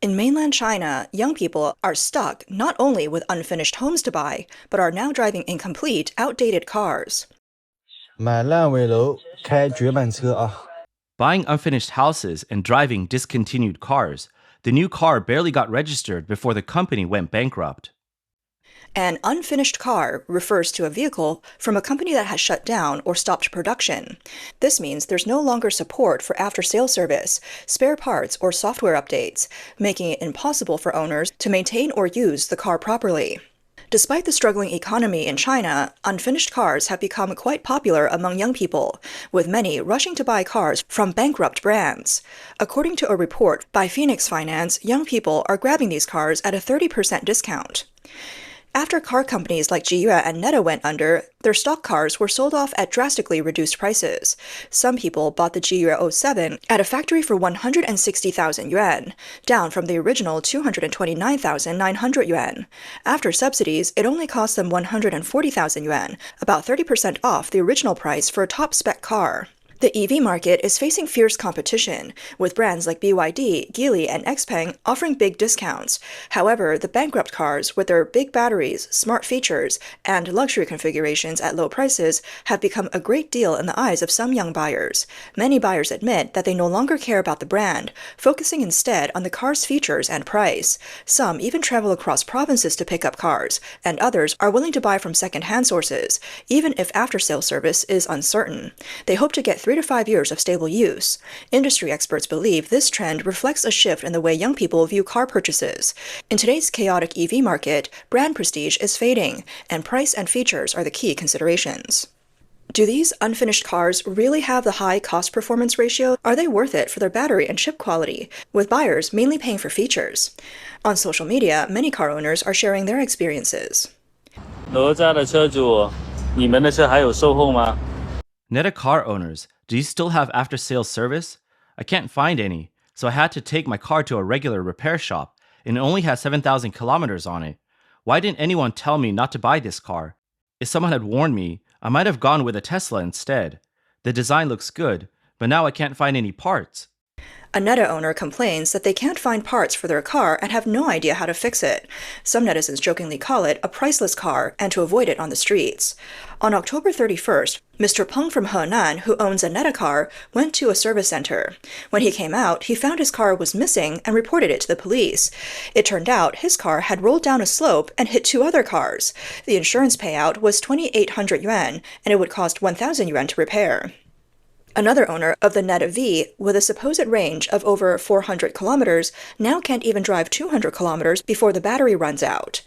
In mainland China, young people are stuck not only with unfinished homes to buy, but are now driving incomplete, outdated cars. 买烂尾楼，开绝版车啊！ Buying unfinished houses and driving discontinued cars. The new car barely got registered before the company went bankrupt. An unfinished car refers to a vehicle from a company that has shut down or stopped production. This means there's no longer support for after-sale service, spare parts, or software updates, making it impossible for owners to maintain or use the car properly. Despite the struggling economy in China, unfinished cars have become quite popular among young people, with many rushing to buy cars from bankrupt brands. According to a report by Phoenix Finance, young people are grabbing these cars at a 30% discount. After car companies like Jiyue and Neta went under, their stock cars were sold off at drastically reduced prices. Some people bought the Jiyue 07 at a factory for 160,000 yuan, down from the original 229,900 yuan. After subsidies, it only cost them 140,000 yuan, about 30% off the original price for a top-spec car. The EV market is facing fierce competition, with brands like BYD, Geely, and XPeng offering big discounts. However, the bankrupt cars, with their big batteries, smart features, and luxury configurations at low prices, have become a great deal in the eyes of some young buyers. Many buyers admit that they no longer care about the brand, focusing instead on the car's features and price. Some even travel across provinces to pick up cars, and others are willing to buy from second-hand sources, even if after-sale service is uncertain. They hope to get 3 to 5 years of stable use. Industry experts believe this trend reflects a shift in the way young people view car purchases. In today's chaotic EV market, brand prestige is fading, and price and features are the key considerations. Do these unfinished cars really have the high cost-performance ratio? Are they worth it for their battery and chip quality, with buyers mainly paying for features? On social media, many car owners are sharing their experiences. 哪吒的车主，你们的车还有售后吗？ Neta car owners, do you still have after-sales service? I can't find any, so I had to take my car to a regular repair shop, and it only has 7,000 kilometers on it. Why didn't anyone tell me not to buy this car? If someone had warned me, I might have gone with a Tesla instead. The design looks good, but now I can't find any parts. A Neta owner complains that they can't find parts for their car and have no idea how to fix it. Some netizens jokingly call it a priceless car and to avoid it on the streets. On October 31st, Mr. Peng from Henan, who owns a Neta car, went to a service center. When he came out, he found his car was missing and reported it to the police. It turned out his car had rolled down a slope and hit 2 other cars. The insurance payout was 2,800 yuan, and it would cost 1,000 yuan to repair. Another owner of the Neta V, with a supposed range of over 400 kilometers, now can't even drive 200 kilometers before the battery runs out.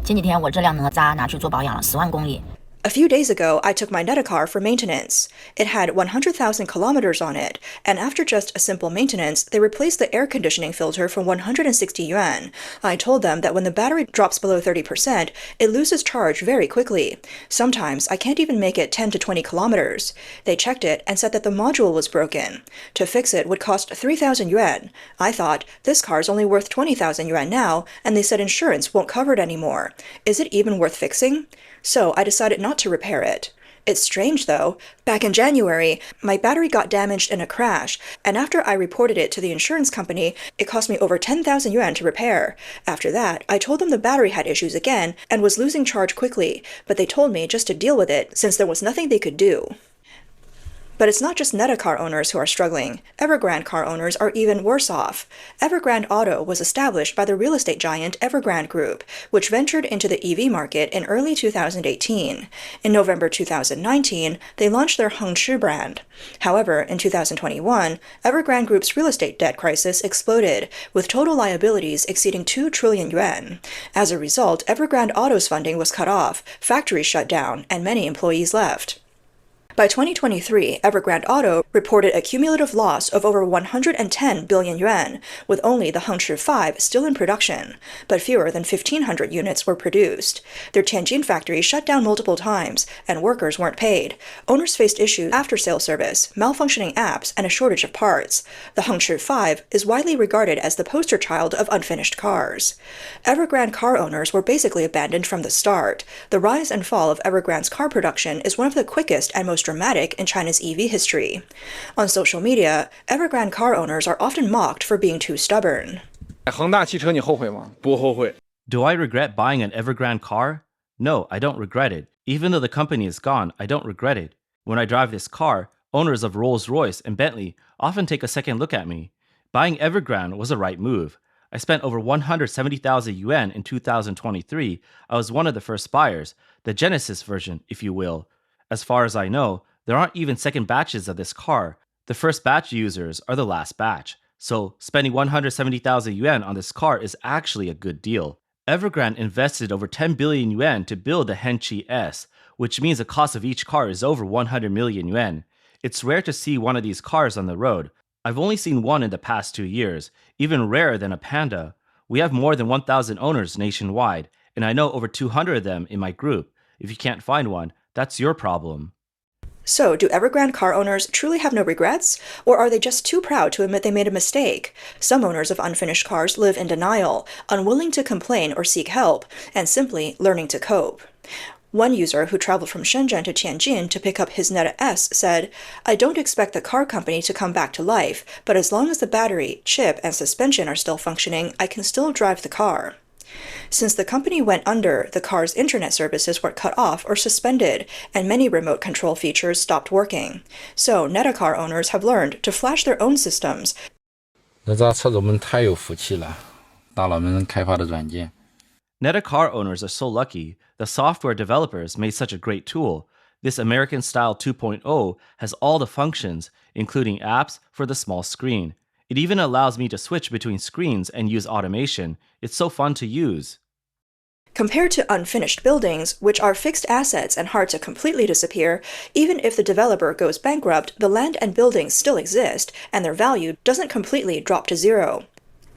前几天我这辆哪吒拿去做保养了10万公里。 A few days ago, I took my Neta car for maintenance. It had 100,000 kilometers on it, and after just a simple maintenance, they replaced the air conditioning filter for 160 yuan. I told them that when the battery drops below 30%, it loses charge very quickly. Sometimes I can't even make it 10 to 20 kilometers. They checked it and said that the module was broken. To fix it would cost 3,000 yuan. I thought, this car's only worth 20,000 yuan now, and they said insurance won't cover it anymore. Is it even worth fixing? So I decided not to repair it. It's strange, though. Back in January, my battery got damaged in a crash, and after I reported it to the insurance company, it cost me over 10,000 yuan to repair. After that, I told them the battery had issues again and was losing charge quickly, but they told me just to deal with it since there was nothing they could do. But it's not just Neta car owners who are struggling. Evergrande car owners are even worse off. Evergrande Auto was established by the real estate giant Evergrande Group, which ventured into the EV market in early 2018. In November 2019, they launched their Hengchi brand. However, in 2021, Evergrande Group's real estate debt crisis exploded, with total liabilities exceeding 2 trillion yuan. As a result, Evergrande Auto's funding was cut off, factories shut down, and many employees left. By 2023, Evergrande Auto reported a cumulative loss of over 110 billion yuan, with only the Hengchi 5 still in production, but fewer than 1,500 units were produced. Their Tianjin factory shut down multiple times, and workers weren't paid. Owners faced issues after sale service, malfunctioning apps, and a shortage of parts. The Hengchi 5 is widely regarded as the poster child of unfinished cars. Evergrande car owners were basically abandoned from the start. The rise and fall of Evergrande's car production is one of the quickest and most dramatic in China's EV history. On social media, Evergrande car owners are often mocked for being too stubborn. 恒大汽车你后悔吗？不后悔。 Do I regret buying an Evergrande car? No, I don't regret it. Even though the company is gone, I don't regret it. When I drive this car, owners of Rolls-Royce and Bentley often take a second look at me. Buying Evergrande was a right move. I spent over 170,000 yuan in 2023. I was one of the first buyers, the Genesis version, if you will. As far as I know, there aren't even second batches of this car. The first batch users are the last batch. So spending 170,000 yuan on this car is actually a good deal. Evergrande invested over 10 billion yuan to build the Henqi S, which means the cost of each car is over 100 million yuan. It's rare to see one of these cars on the road. I've only seen one in the past 2 years, even rarer than a Panda. We have more than 1,000 owners nationwide, and I know over 200 of them in my group. If you can't find one, that's your problem. So, do Evergrande car owners truly have no regrets, or are they just too proud to admit they made a mistake? Some owners of unfinished cars live in denial, unwilling to complain or seek help, and simply learning to cope. One user who traveled from Shenzhen to Tianjin to pick up his Neta S said, "I don't expect the car company to come back to life, but as long as the battery, chip, and suspension are still functioning, I can still drive the car." Since the company went under, the car's internet services were cut off or suspended, and many remote control features stopped working. So, Neta car owners have learned to flash their own systems. 那咱车主们太有福气了，大佬们开发的软件。 Neta car owners are so lucky. The software developers made such a great tool. This American Style 2.0 has all the functions, including apps for the small screen. It even allows me to switch between screens and use automation. It's so fun to use. Compared to unfinished buildings, which are fixed assets and hard to completely disappear, even if the developer goes bankrupt, the land and buildings still exist, and their value doesn't completely drop to zero.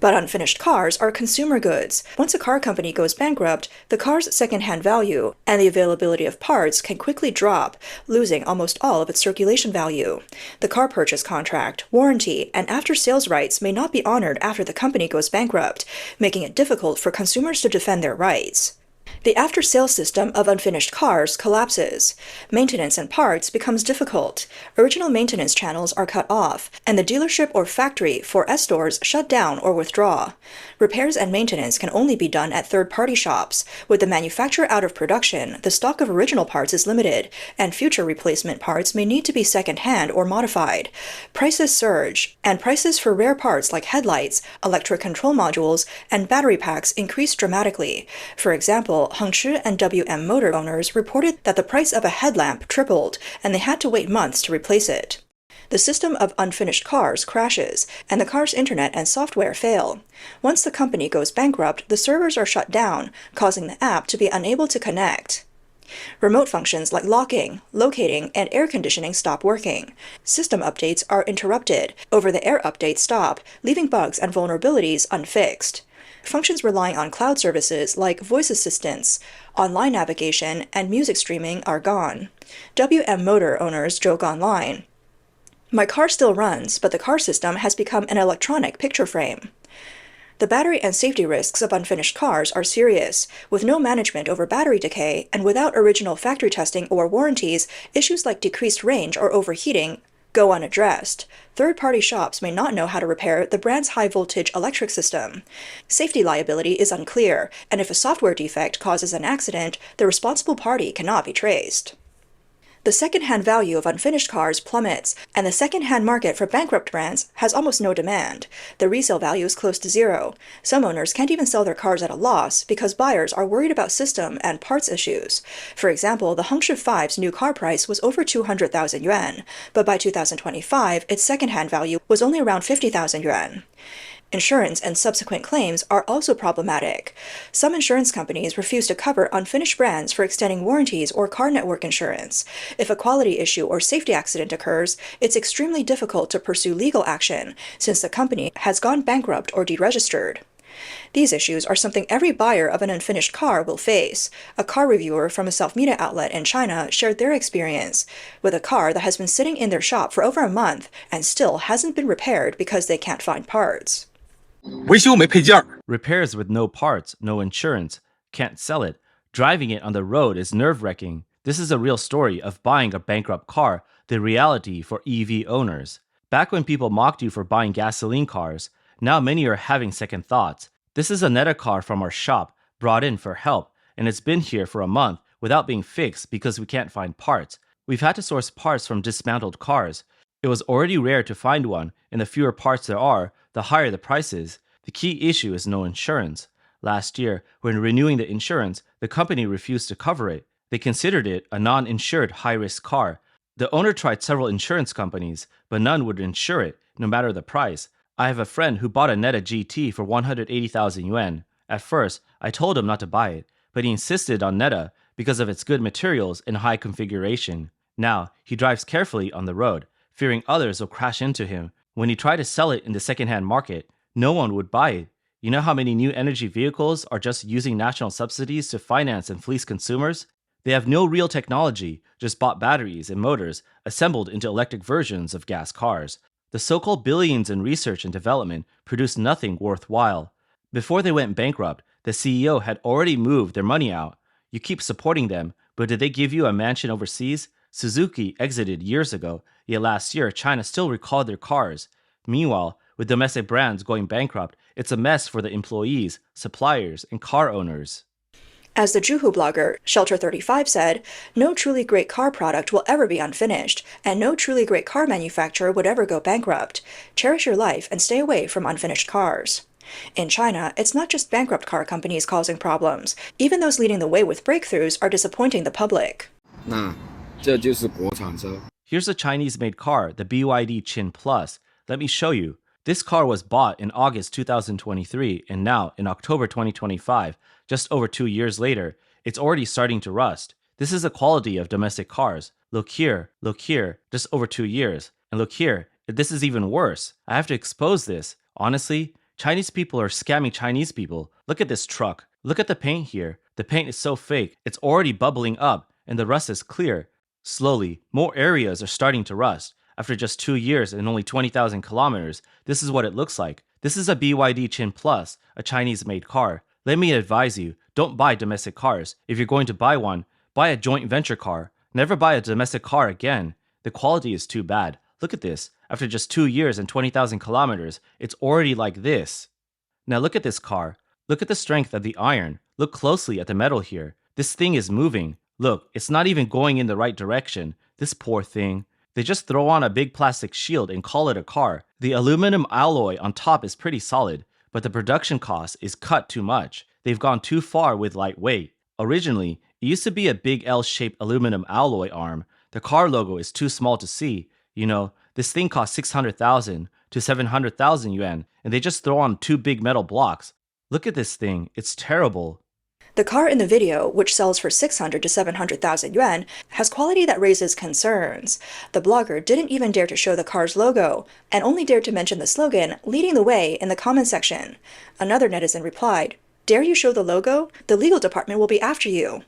But unfinished cars are consumer goods. Once a car company goes bankrupt, the car's second-hand value and the availability of parts can quickly drop, losing almost all of its circulation value. The car purchase contract, warranty, and after-sales rights may not be honored after the company goes bankrupt, making it difficult for consumers to defend their rights. The after-sales system of unfinished cars collapses. Maintenance and parts becomes difficult. Original maintenance channels are cut off, and the dealership or factory 4S stores shut down or withdraw. Repairs and maintenance can only be done at third-party shops. With the manufacturer out of production, the stock of original parts is limited, and future replacement parts may need to be second-hand or modified. Prices surge, and prices for rare parts like headlights, electric control modules, and battery packs increase dramatically. For example, Hengchi and WM Motor owners reported that the price of a headlamp tripled, and they had to wait months to replace it. The system of unfinished cars crashes, and the car's internet and software fail. Once the company goes bankrupt, the servers are shut down, causing the app to be unable to connect. Remote functions like locking, locating, and air conditioning stop working. System updates are interrupted. Over-the-air updates stop, leaving bugs and vulnerabilities unfixed. Functions relying on cloud services like voice assistants, online navigation, and music streaming are gone. WM Motor owners joke online, "My car still runs, but the car system has become an electronic picture frame." The battery and safety risks of unfinished cars are serious. With no management over battery decay, and without original factory testing or warranties, issues like decreased range or overheating go unaddressed. Third-party shops may not know how to repair the brand's high-voltage electric system. Safety liability is unclear, and if a software defect causes an accident, the responsible party cannot be traced. The second-hand value of unfinished cars plummets, and the second-hand market for bankrupt brands has almost no demand. The resale value is close to zero. Some owners can't even sell their cars at a loss because buyers are worried about system and parts issues. For example, the Hengchi 5's new car price was over 200,000 yuan, but by 2025, its second-hand value was only around 50,000 yuan. Insurance and subsequent claims are also problematic. Some insurance companies refuse to cover unfinished brands for extending warranties or car network insurance. If a quality issue or safety accident occurs, it's extremely difficult to pursue legal action, since the company has gone bankrupt or deregistered. These issues are something every buyer of an unfinished car will face. A car reviewer from a self-media outlet in China shared their experience with a car that has been sitting in their shop for over a month and still hasn't been repaired because they can't find parts. 维修没配件。 Repairs with no parts, no insurance, can't sell it. Driving it on the road is nerve-wracking. This is a real story of buying a bankrupt car, the reality for EV owners. Back when people mocked you for buying gasoline cars, Now many are having second thoughts. This is a Neta car from our shop, brought in for help, and it's been here for a month without being fixed because we can't find parts. We've had to source parts from dismantled cars. It was already rare to find one, and the fewer parts there are, the higher the price is. The key issue is no insurance. Last year, when renewing the insurance, the company refused to cover it. They considered it a non-insured high-risk car. The owner tried several insurance companies, but none would insure it, no matter the price. I have a friend who bought a Neta GT for 180,000 yuan. At first, I told him not to buy it, but he insisted on Neta because of its good materials and high configuration. Now, he drives carefully on the road, fearing others will crash into him. When he tried to sell it in the second-hand market, no one would buy it. You know how many new energy vehicles are just using national subsidies to finance and fleece consumers? They have no real technology, just bought batteries and motors assembled into electric versions of gas cars. The so-called billions in research and development produced nothing worthwhile. Before they went bankrupt, the CEO had already moved their money out. You keep supporting them, but did they give you a mansion overseas? Suzuki exited years ago, yet last year China still recalled their cars. Meanwhile, with domestic brands going bankrupt, it's a mess for the employees, suppliers, and car owners. As the Zhuhu blogger Shelter35 said, no truly great car product will ever be unfinished, and no truly great car manufacturer would ever go bankrupt. Cherish your life and stay away from unfinished cars. In China, it's not just bankrupt car companies causing problems. Even those leading the way with breakthroughs are disappointing the public. Here's a Chinese-made car, the BYD Qin Plus. Let me show you. This car was bought in August 2023, and now, in October 2025, just over 2 years later, it's already starting to rust. This is the quality of domestic cars. Look here, just over 2 years. And look here, this is even worse. I have to expose this. Honestly, Chinese people are scamming Chinese people. Look at this truck. Look at the paint here. The paint is so fake. It's already bubbling up, and the rust is clear. Slowly, more areas are starting to rust. After just 2 years and only 20,000 kilometers, this is what it looks like. This is a BYD Qin Plus, a Chinese-made car. Let me advise you, don't buy domestic cars. If you're going to buy one, buy a joint venture car. Never buy a domestic car again. The quality is too bad. Look at this. After just 2 years and 20,000 kilometers, it's already like this. Now look at this car. Look at the strength of the iron. Look closely at the metal here. This thing is moving. Look, it's not even going in the right direction. This poor thing. They just throw on a big plastic shield and call it a car. The aluminum alloy on top is pretty solid, but the production cost is cut too much. They've gone too far with lightweight. Originally, it used to be a big L-shaped aluminum alloy arm. The car logo is too small to see. You know, this thing costs 600,000 to 700,000 yuan, and they just throw on 2 big metal blocks. Look at this thing. It's terrible. The car in the video, which sells for 600 to 700,000 yuan, has quality that raises concerns. The blogger didn't even dare to show the car's logo, and only dared to mention the slogan, leading the way, in the comment section. Another netizen replied, "Dare you show the logo? The legal department will be after you."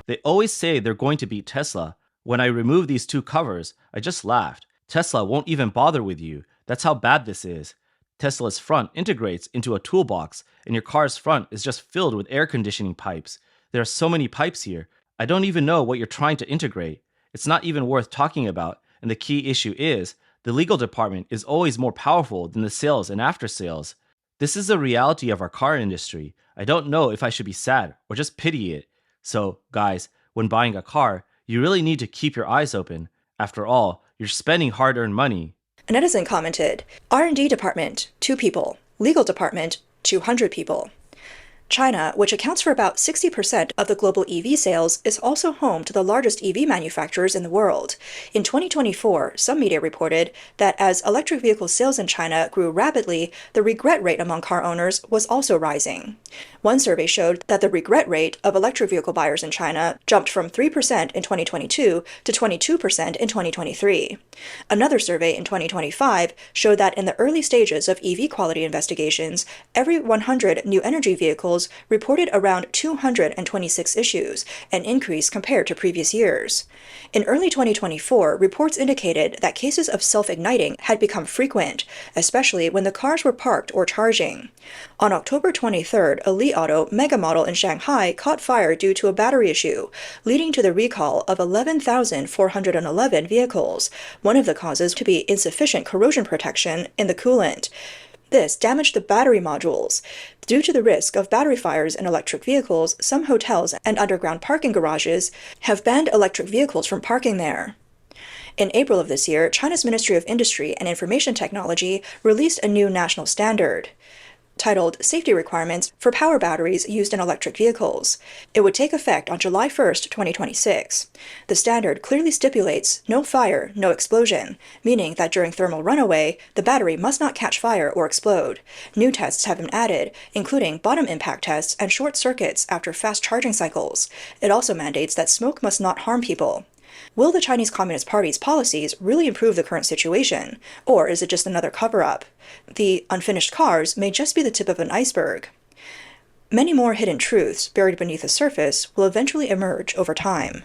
They always say they're going to beat Tesla. When I removed these 2 covers, I just laughed. Tesla won't even bother with you. That's how bad this is. Tesla's front integrates into a toolbox, and your car's front is just filled with air conditioning pipes. There are so many pipes here. I don't even know what you're trying to integrate. It's not even worth talking about, and the key issue is, the legal department is always more powerful than the sales and after sales. This is the reality of our car industry. I don't know if I should be sad or just pity it. So, guys, when buying a car, you really need to keep your eyes open. After all, you're spending hard-earned money. A netizen commented, R&D department, 2 people. Legal department, 200 people. China, which accounts for about 60% of the global EV sales, is also home to the largest EV manufacturers in the world. In 2024, some media reported that as electric vehicle sales in China grew rapidly, the regret rate among car owners was also rising. One survey showed that the regret rate of electric vehicle buyers in China jumped from 3% in 2022 to 22% in 2023. Another survey in 2025 showed that in the early stages of EV quality investigations, every 100 new energy vehicles vehicles reported around 226 issues, an increase compared to previous years. In early 2024, reports indicated that cases of self-igniting had become frequent, especially when the cars were parked or charging. On October 23rd, a Li Auto mega model in Shanghai caught fire due to a battery issue, leading to the recall of 11,411 vehicles, one of the causes to be insufficient corrosion protection in the coolant. This damaged the battery modules. Due to the risk of battery fires in electric vehicles, some hotels and underground parking garages have banned electric vehicles from parking there. In April of this year, China's Ministry of Industry and Information Technology released a new national standard titled Safety Requirements for Power Batteries Used in Electric Vehicles. It would take effect on July 1st, 2026. The standard clearly stipulates no fire, no explosion, meaning that during thermal runaway, the battery must not catch fire or explode. New tests have been added, including bottom impact tests and short circuits after fast charging cycles. It also mandates that smoke must not harm people. Will the Chinese Communist Party's policies really improve the current situation, or is it just another cover-up? The unfinished cars may just be the tip of an iceberg. Many more hidden truths buried beneath the surface will eventually emerge over time.